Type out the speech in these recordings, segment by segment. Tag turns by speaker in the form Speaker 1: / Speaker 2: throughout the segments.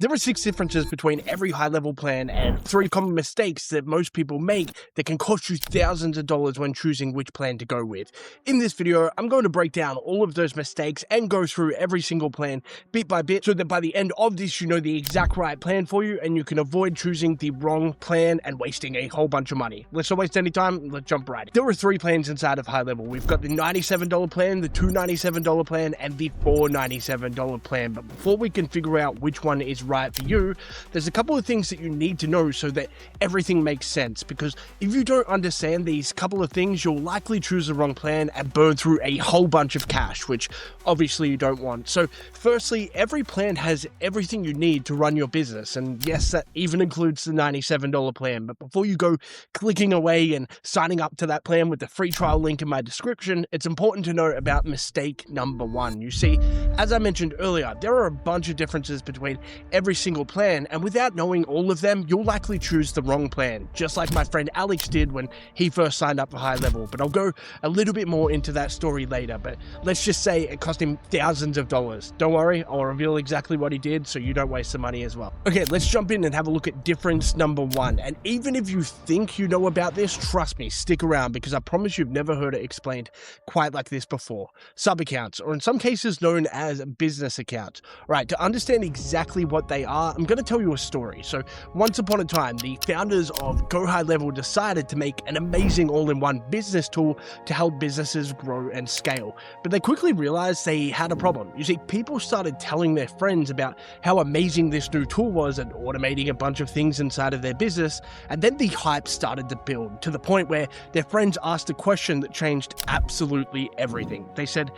Speaker 1: There are 6 differences between every high-level plan and 3 common mistakes that most people make that can cost you thousands of dollars when choosing which plan to go with. In this video, I'm going to break down all of those mistakes and go through every single plan bit by bit so that by the end of this, you know the exact right plan for you and you can avoid choosing the wrong plan and wasting a whole bunch of money. Let's not waste any time, let's jump right in. There are 3 plans inside of high-level. We've got the $97 plan, the $297 plan, and the $497 plan. But before we can figure out which one is right for you, there's a couple of things that you need to know so that everything makes sense, because if you don't understand these couple of things, you'll likely choose the wrong plan and burn through a whole bunch of cash, which obviously you don't want. So firstly, every plan has everything you need to run your business, and yes, that even includes the $97 plan. But before you go clicking away and signing up to that plan with the free trial link in my description, it's important to know about mistake number 1. You see, as I mentioned earlier, there are a bunch of differences between every single plan, and without knowing all of them, you'll likely choose the wrong plan, just like my friend Alex did when he first signed up for high-level. But I'll go a little bit more into that story later, but let's just say it cost him thousands of dollars. Don't worry, I'll reveal exactly what he did so you don't waste the money as well. Okay, let's jump in and have a look at difference number 1. And even if you think you know about this, trust me, stick around, because I promise you've never heard it explained quite like this before. Sub-accounts, or in some cases known as business accounts. Right, to understand exactly what they are, I'm going to tell you a story. So once upon a time, the founders of GoHighLevel decided to make an amazing all-in-one business tool to help businesses grow and scale. But they quickly realized they had a problem. You see, people started telling their friends about how amazing this new tool was and automating a bunch of things inside of their business, and then the hype started to build to the point where their friends asked a question that changed absolutely everything. They said,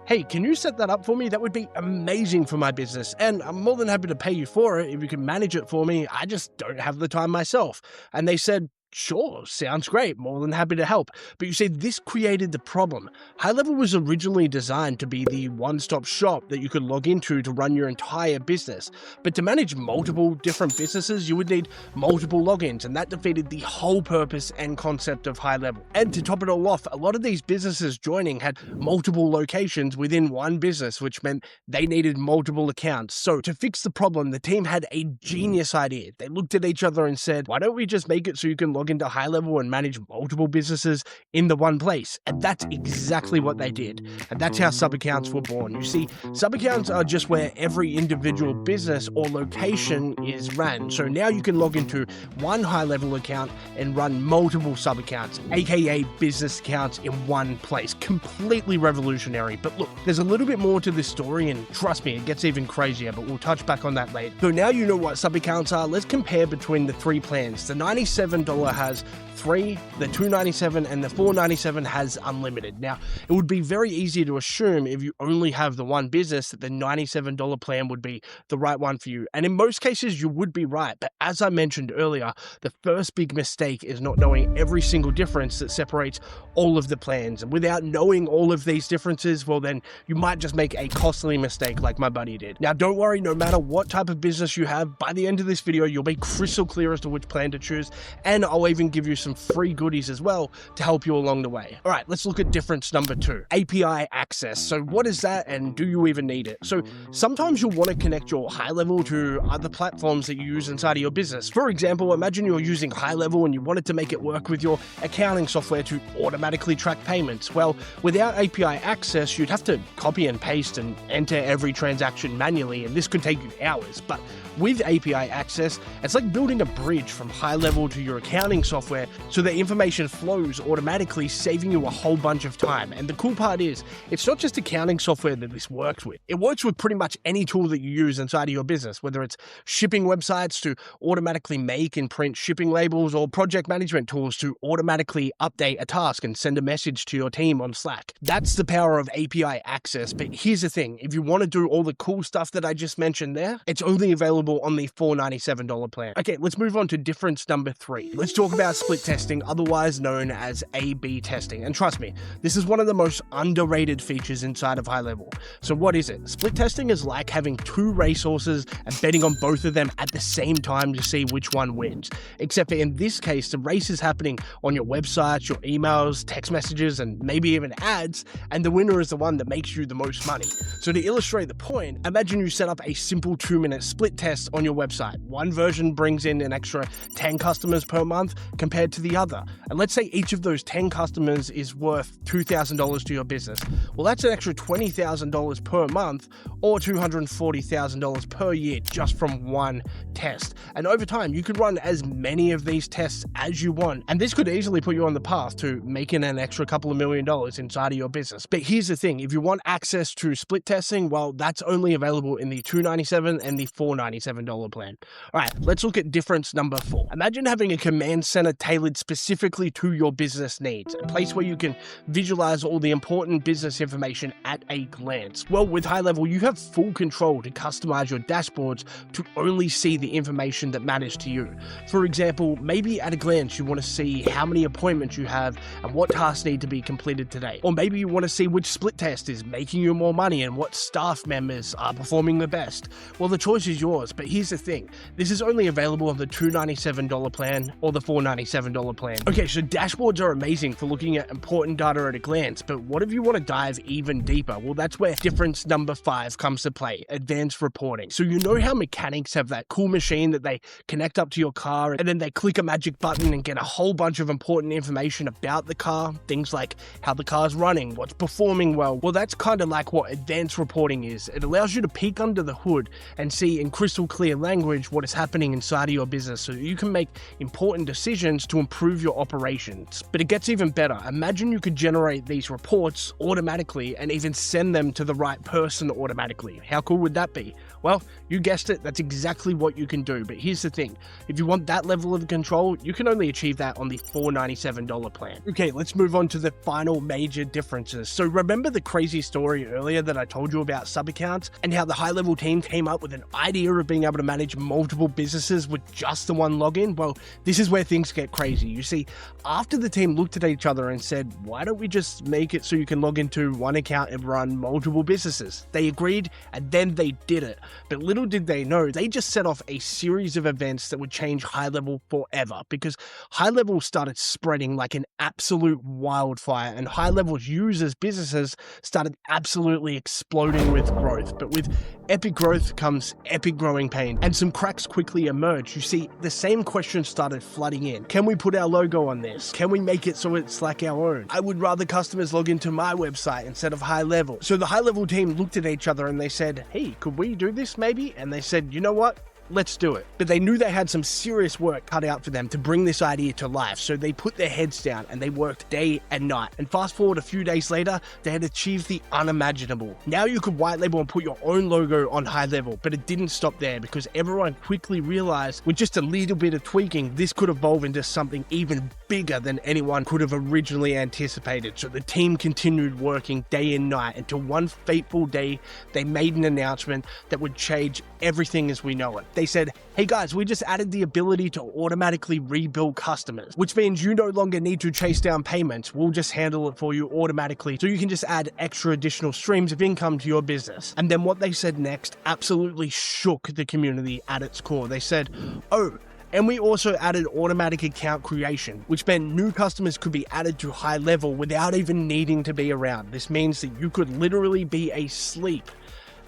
Speaker 1: "Hey, can you set that up for me? That would be amazing for my business, and I'm more than happy to pay you for it if you can manage it for me. I just don't have the time myself." And they said, "Sure, sounds great, more than happy to help." But you see, this created the problem. high-level was originally designed to be the one-stop shop that you could log into to run your entire business. But to manage multiple different businesses, you would need multiple logins, and that defeated the whole purpose and concept of high-level. And to top it all off, a lot of these businesses joining had multiple locations within one business, which meant they needed multiple accounts. So to fix the problem, the team had a genius idea. They looked at each other and said, "Why don't we just make it so you can log into high-level and manage multiple businesses in the one place?" And that's exactly what they did. And that's how sub-accounts were born. You see, sub-accounts are just where every individual business or location is ran. So now you can log into one high-level account and run multiple sub-accounts, aka business accounts, in one place. Completely revolutionary. But look, there's a little bit more to this story, and trust me, it gets even crazier, but we'll touch back on that later. So now you know what sub-accounts are. Let's compare between the 3 plans. The $97 has 3, the $297 and the $497 has unlimited. Now, it would be very easy to assume if you only have the one business that the $97 plan would be the right one for you. And in most cases, you would be right. But as I mentioned earlier, the first big mistake is not knowing every single difference that separates all of the plans. And without knowing all of these differences, well, then you might just make a costly mistake like my buddy did. Now, don't worry, no matter what type of business you have, by the end of this video, you'll be crystal clear as to which plan to choose, and I'll even give you some free goodies as well to help you along the way. All right, let's look at difference number 2, API access. So what is that, and do you even need it? So sometimes you'll want to connect your high-level to other platforms that you use inside of your business. For example, imagine you're using high-level and you wanted to make it work with your accounting software to automatically track payments. Well, without API access, you'd have to copy and paste and enter every transaction manually, and this could take you hours. But with API access, it's like building a bridge from high-level to your accounting software so that information flows automatically, saving you a whole bunch of time. And the cool part is, it's not just accounting software that this works with. It works with pretty much any tool that you use inside of your business, whether it's shipping websites to automatically make and print shipping labels, or project management tools to automatically update a task and send a message to your team on Slack. That's the power of API access. But here's the thing, if you want to do all the cool stuff that I just mentioned there, it's only available on the $497 plan. Okay, let's move on to difference number 3. Let's talk about split testing, otherwise known as A/B testing. And trust me, this is one of the most underrated features inside of HighLevel. So what is it? Split testing is like having two racehorses and betting on both of them at the same time to see which one wins. Except for in this case, the race is happening on your websites, your emails, text messages, and maybe even ads, and the winner is the one that makes you the most money. So to illustrate the point, imagine you set up a simple 2-minute split test on your website. One version brings in an extra 10 customers per month compared to the other. And let's say each of those 10 customers is worth $2,000 to your business. Well, that's an extra $20,000 per month or $240,000 per year just from one test. And over time, you could run as many of these tests as you want. And this could easily put you on the path to making an extra couple of $1 million inside of your business. But here's the thing, if you want access to split testing, well, that's only available in the $297 and the $497 plan. All right, let's look at difference number 4. Imagine having a command center tailored specifically to your business needs, a place where you can visualize all the important business information at a glance. Well, with HighLevel, you have full control to customize your dashboards to only see the information that matters to you. For example, maybe at a glance, you want to see how many appointments you have and what tasks need to be completed today. Or maybe you want to see which split test is making you more money and what staff members are performing the best. Well, the choice is yours, but here's the thing. This is only available on the $297 plan or the $497 plan. Okay, so dashboards are amazing for looking at important data at a glance, but what if you want to dive even deeper? Well, that's where difference number 5 comes to play, advanced reporting. So you know how mechanics have that cool machine that they connect up to your car and then they click a magic button and get a whole bunch of important information about the car, things like how the car's running, what's performing well. Well, that's kind of like what advanced reporting is. It allows you to peek under the hood and see in crystal clear language what is happening inside of your business so you can make important decisions to improve your operations. But it gets even better. Imagine you could generate these reports automatically and even send them to the right person automatically. How cool would that be? Well, you guessed it, that's exactly what you can do. But here's the thing, if you want that level of control, you can only achieve that on the $497 plan. Okay, let's move on to the final major differences. So remember the crazy story earlier that I told you about sub-accounts and how the HighLevel team came up with an idea of being able to manage multiple businesses with just the one login? Well, this is where things get crazy. You see, after the team looked at each other and said, why don't we just make it so you can log into one account and run multiple businesses? They agreed, and then they did it. But little did they know, they just set off a series of events that would change HighLevel forever, because HighLevel started spreading like an absolute wildfire, and HighLevel's users, businesses started absolutely exploding with growth. But with epic growth comes epic growing pain, and some cracks quickly emerged. You see, the same questions started flooding in. Can we put our logo on this? Can we make it so it's like our own? I would rather customers log into my website instead of HighLevel. So the HighLevel team looked at each other and they said, hey, could we do this maybe? And they said, you know what? Let's do it. But they knew they had some serious work cut out for them to bring this idea to life. So they put their heads down and they worked day and night. And fast forward a few days later, they had achieved the unimaginable. Now you could white label and put your own logo on HighLevel, but it didn't stop there, because everyone quickly realized with just a little bit of tweaking, this could evolve into something even bigger than anyone could have originally anticipated. So the team continued working day and night until one fateful day, they made an announcement that would change everything as we know it. They said, hey guys, we just added the ability to automatically rebill customers, which means you no longer need to chase down payments. We'll just handle it for you automatically, so you can just add extra additional streams of income to your business. And then what they said next absolutely shook the community at its core. They said, oh, and we also added automatic account creation, which meant new customers could be added to HighLevel without even needing to be around. This means that you could literally be asleep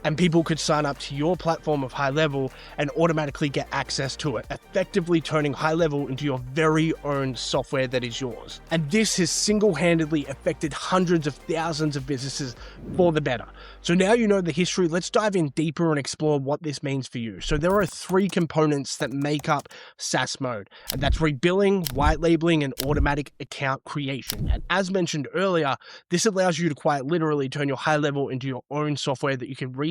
Speaker 1: and people could sign up to your platform of HighLevel and automatically get access to it, effectively turning HighLevel into your very own software that is yours. And this has single-handedly affected hundreds of thousands of businesses for the better. So now you know the history, let's dive in deeper and explore what this means for you. So there are 3 components that make up SaaS mode, and that's rebilling, white labeling, and automatic account creation. And as mentioned earlier, this allows you to quite literally turn your HighLevel into your own software that you can resell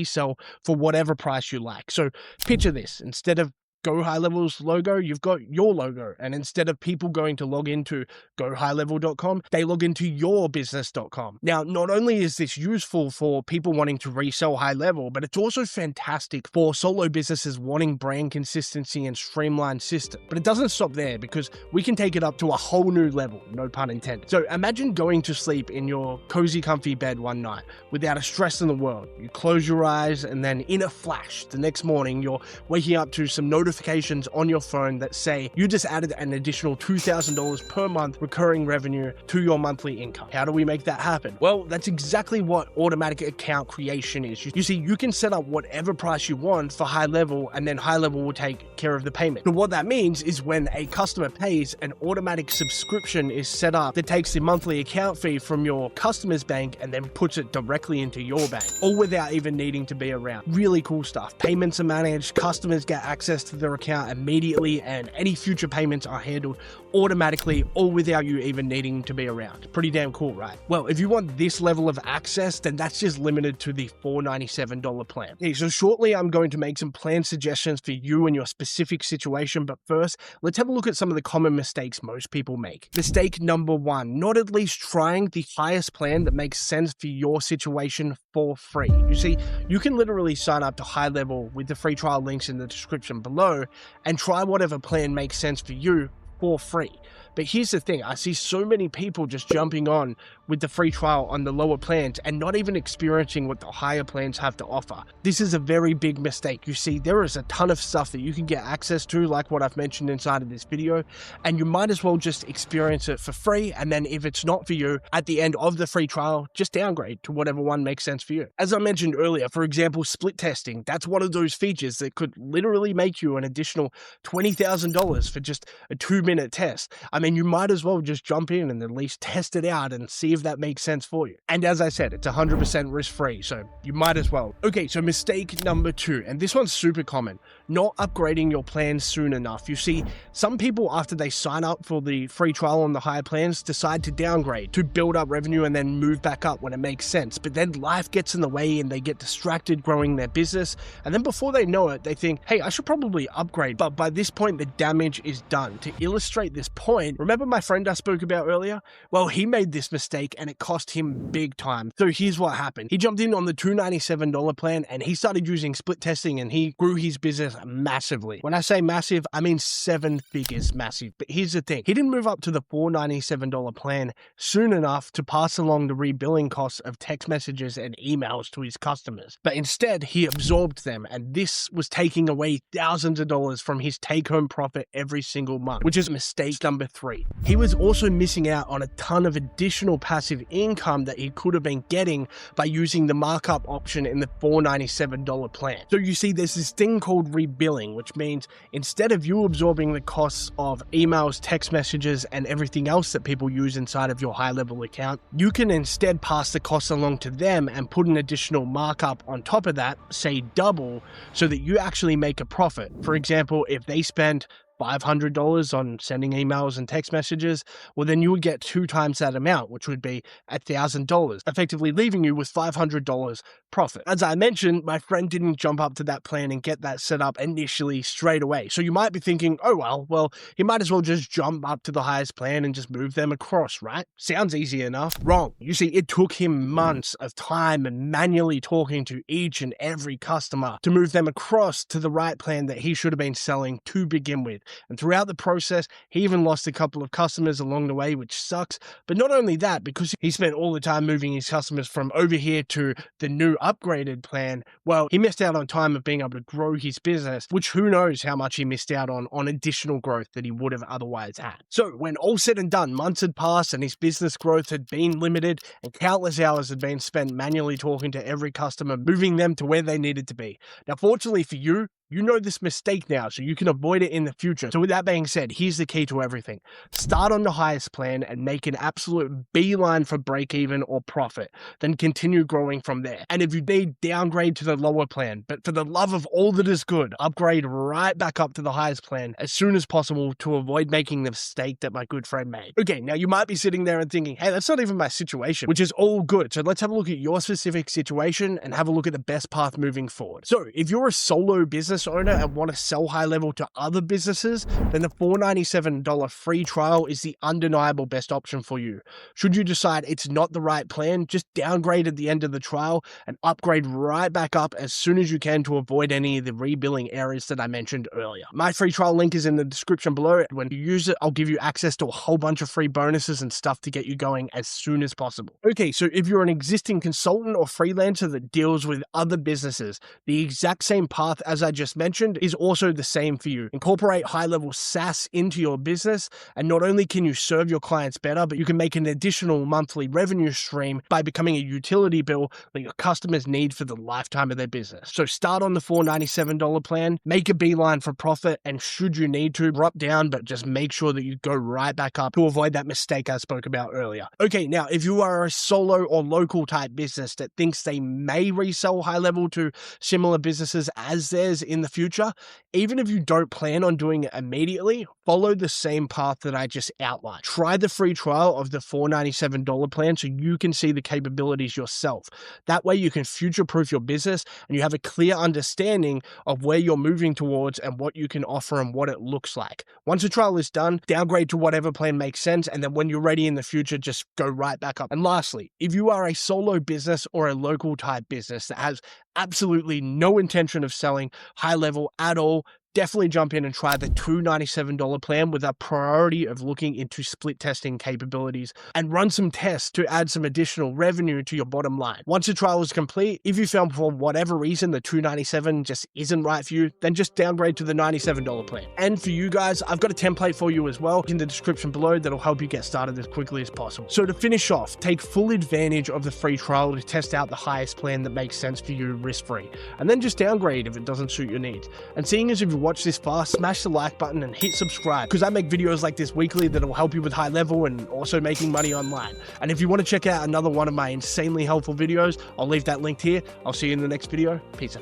Speaker 1: for whatever price you like. So picture this, instead of GoHighLevel's logo, you've got your logo. And instead of people going to log into GoHighLevel.com, they log into yourbusiness.com. Now, not only is this useful for people wanting to resell high level, but it's also fantastic for solo businesses wanting brand consistency and streamlined system. But it doesn't stop there, because we can take it up to a whole new level, no pun intended. So imagine going to sleep in your cozy, comfy bed one night without a stress in the world. You close your eyes, and then in a flash, the next morning, you're waking up to some notifications on your phone that say you just added an additional $2,000 per month recurring revenue to your monthly income. How do we make that happen? Well, that's exactly what automatic account creation is. You see, you can set up whatever price you want for high level, and then high level will take care of the payment. So what that means is when a customer pays, an automatic subscription is set up that takes the monthly account fee from your customer's bank and then puts it directly into your bank, all without even needing to be around. Really cool stuff. Payments are managed, customers get access to their account immediately, and any future payments are handled automatically, all without you even needing to be around. Pretty damn cool, right? Well, if you want this level of access, then that's just limited to the $497 plan. Okay, so shortly I'm going to make some plan suggestions for you and your specific situation, but first, let's have a look at some of the common mistakes most people make. Mistake number one, not at least trying the highest plan that makes sense for your situation for free. You see, you can literally sign up to high level with the free trial links in the description below and try whatever plan makes sense for you for free. But here's the thing, I see so many people just jumping on with the free trial on the lower plans and not even experiencing what the higher plans have to offer. This is a very big mistake. You see, there is a ton of stuff that you can get access to, like what I've mentioned inside of this video, and you might as well just experience it for free, and then if it's not for you, at the end of the free trial, just downgrade to whatever one makes sense for you. As I mentioned earlier, for example, split testing, that's one of those features that could literally make you an additional $20,000 for just a 2-minute test. I mean, you might as well just jump in and at least test it out and see if that makes sense for you. And as I said, it's 100% risk-free, so you might as well. Okay, so mistake number two, and this one's super common, not upgrading your plans soon enough. You see, some people, after they sign up for the free trial on the higher plans, decide to downgrade to build up revenue and then move back up when it makes sense. But then life gets in the way and they get distracted growing their business. And then before they know it, they think, hey, I should probably upgrade. But by this point, the damage is done. To illustrate this point, remember my friend I spoke about earlier? Well, he made this mistake and it cost him big time. So here's what happened. He jumped in on the $297 plan and he started using split testing and he grew his business massively. When I say massive, I mean 7 figures massive. But here's the thing. He didn't move up to the $497 plan soon enough to pass along the rebilling costs of text messages and emails to his customers. But instead, he absorbed them, and this was taking away thousands of dollars from his take-home profit every single month, which is mistake number 3. He was also missing out on a ton of additional passive income that he could have been getting by using the markup option in the $497 plan. So you see, there's this thing called rebilling, which means instead of you absorbing the costs of emails, text messages, and everything else that people use inside of your high-level account, you can instead pass the costs along to them and put an additional markup on top of that, say double, so that you actually make a profit. For example, if they spend $500 on sending emails and text messages, well, then you would get 2 times that amount, which would be $1,000, effectively leaving you with $500 profit. As I mentioned, my friend didn't jump up to that plan and get that set up initially straight away. So you might be thinking, oh, well, he might as well just jump up to the highest plan and just move them across, right? Sounds easy enough. Wrong. You see, it took him months of time and manually talking to each and every customer to move them across to the right plan that he should have been selling to begin with. And throughout the process, he even lost a couple of customers along the way, which sucks. But not only that, because he spent all the time moving his customers from over here to the new upgraded plan, well, he missed out on time of being able to grow his business, which who knows how much he missed out on additional growth that he would have otherwise had. So when all said and done, months had passed and his business growth had been limited and countless hours had been spent manually talking to every customer, moving them to where they needed to be. Now, fortunately for you, you know this mistake now, so you can avoid it in the future. So with that being said, here's the key to everything. Start on the highest plan and make an absolute beeline for break even or profit. Then continue growing from there. And if you need, downgrade to the lower plan. But for the love of all that is good, upgrade right back up to the highest plan as soon as possible to avoid making the mistake that my good friend made. Okay, now you might be sitting there and thinking, hey, that's not even my situation, which is all good. So let's have a look at your specific situation and have a look at the best path moving forward. So if you're a solo business business owner and want to sell HighLevel to other businesses, then the $497 free trial is the undeniable best option for you. Should you decide it's not the right plan, just downgrade at the end of the trial and upgrade right back up as soon as you can to avoid any of the rebilling errors that I mentioned earlier. My free trial link is in the description below. When you use it, I'll give you access to a whole bunch of free bonuses and stuff to get you going as soon as possible. Okay, so if you're an existing consultant or freelancer that deals with other businesses, the exact same path as I just mentioned is also the same for you. Incorporate HighLevel SaaS into your business, and not only can you serve your clients better, but you can make an additional monthly revenue stream by becoming a utility bill that your customers need for the lifetime of their business. So start on the $497 plan, make a beeline for profit, and should you need to, drop down, but just make sure that you go right back up to avoid that mistake I spoke about earlier. Okay, now if you are a solo or local type business that thinks they may resell HighLevel to similar businesses as theirs in the future, even if you don't plan on doing it immediately, follow the same path that I just outlined. Try the free trial of the $497 plan so you can see the capabilities yourself. That way you can future-proof your business and you have a clear understanding of where you're moving towards and what you can offer and what it looks like. Once the trial is done, downgrade to whatever plan makes sense, and then when you're ready in the future, just go right back up. And lastly, if you are a solo business or a local type business that has absolutely no intention of selling HighLevel at all, definitely jump in and try the $297 plan with a priority of looking into split testing capabilities and run some tests to add some additional revenue to your bottom line. Once the trial is complete, if you found for whatever reason the $297 just isn't right for you, then just downgrade to the $97 plan. And for you guys, I've got a template for you as well in the description below that'll help you get started as quickly as possible. So to finish off, take full advantage of the free trial to test out the highest plan that makes sense for you risk-free, and then just downgrade if it doesn't suit your needs. And seeing as if you watch this far, smash the like button and hit subscribe, because I make videos like this weekly that will help you with HighLevel and also making money online. And if you want to check out another one of my insanely helpful videos, I'll leave that linked here. I'll see you in the next video. Peace out.